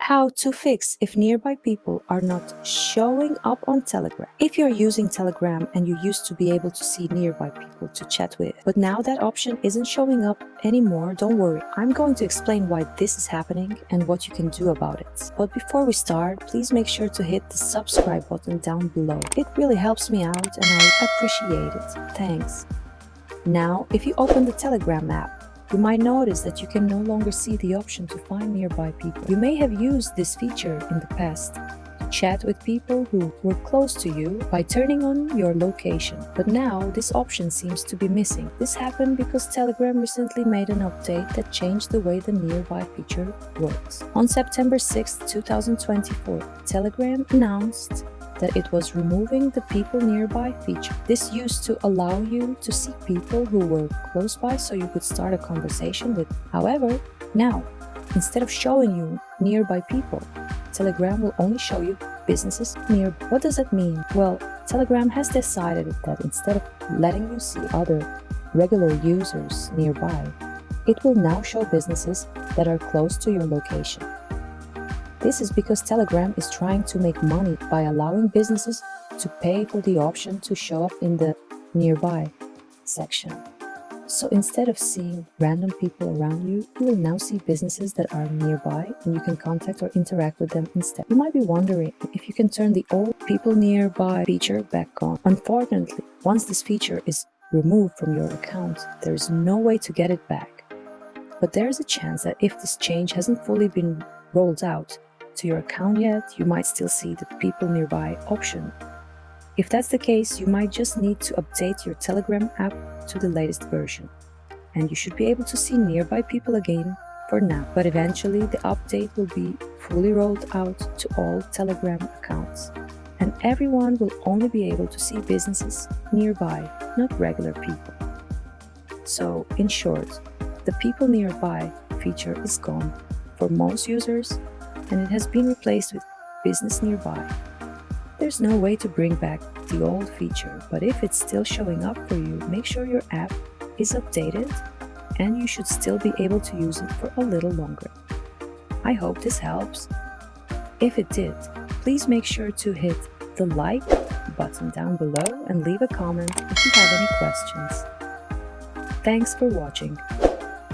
How to fix if nearby people are not showing up on Telegram. If you're using Telegram and you used to be able to see nearby people to chat with, but now that option isn't showing up anymore, don't worry. I'm going to explain why this is happening and what you can do about it. But before we start, please make sure to hit the subscribe button down below. It really helps me out and I appreciate it. Thanks. Now, if you open the Telegram app, you might notice that you can no longer see the option to find nearby people. You may have used this feature in the past to chat with people who were close to you by turning on your location. But now this option seems to be missing. This happened because Telegram recently made an update that changed the way the nearby feature works. On September 6, 2024, Telegram announced that it was removing the people nearby feature. This used to allow you to see people who were close by so you could start a conversation with. However, now, instead of showing you nearby people, Telegram will only show you businesses near. What does that mean? Well, Telegram has decided that instead of letting you see other regular users nearby, it will now show businesses that are close to your location. This is because Telegram is trying to make money by allowing businesses to pay for the option to show up in the nearby section. So instead of seeing random people around you, you will now see businesses that are nearby and you can contact or interact with them instead. You might be wondering if you can turn the old people nearby feature back on. Unfortunately, once this feature is removed from your account, there is no way to get it back. But there is a chance that if this change hasn't fully been rolled out to your account yet, you might still see the people nearby option. If that's the case, you might just need to update your Telegram app to the latest version, and you should be able to see nearby people again for now. But eventually the update will be fully rolled out to all Telegram accounts, and everyone will only be able to see businesses nearby, not regular people. So in short, the people nearby feature is gone for most users, and it has been replaced with business nearby. There's no way to bring back the old feature, but if it's still showing up for you, make sure your app is updated and you should still be able to use it for a little longer. I hope this helps. If it did, please make sure to hit the like button down below and leave a comment if you have any questions. Thanks for watching.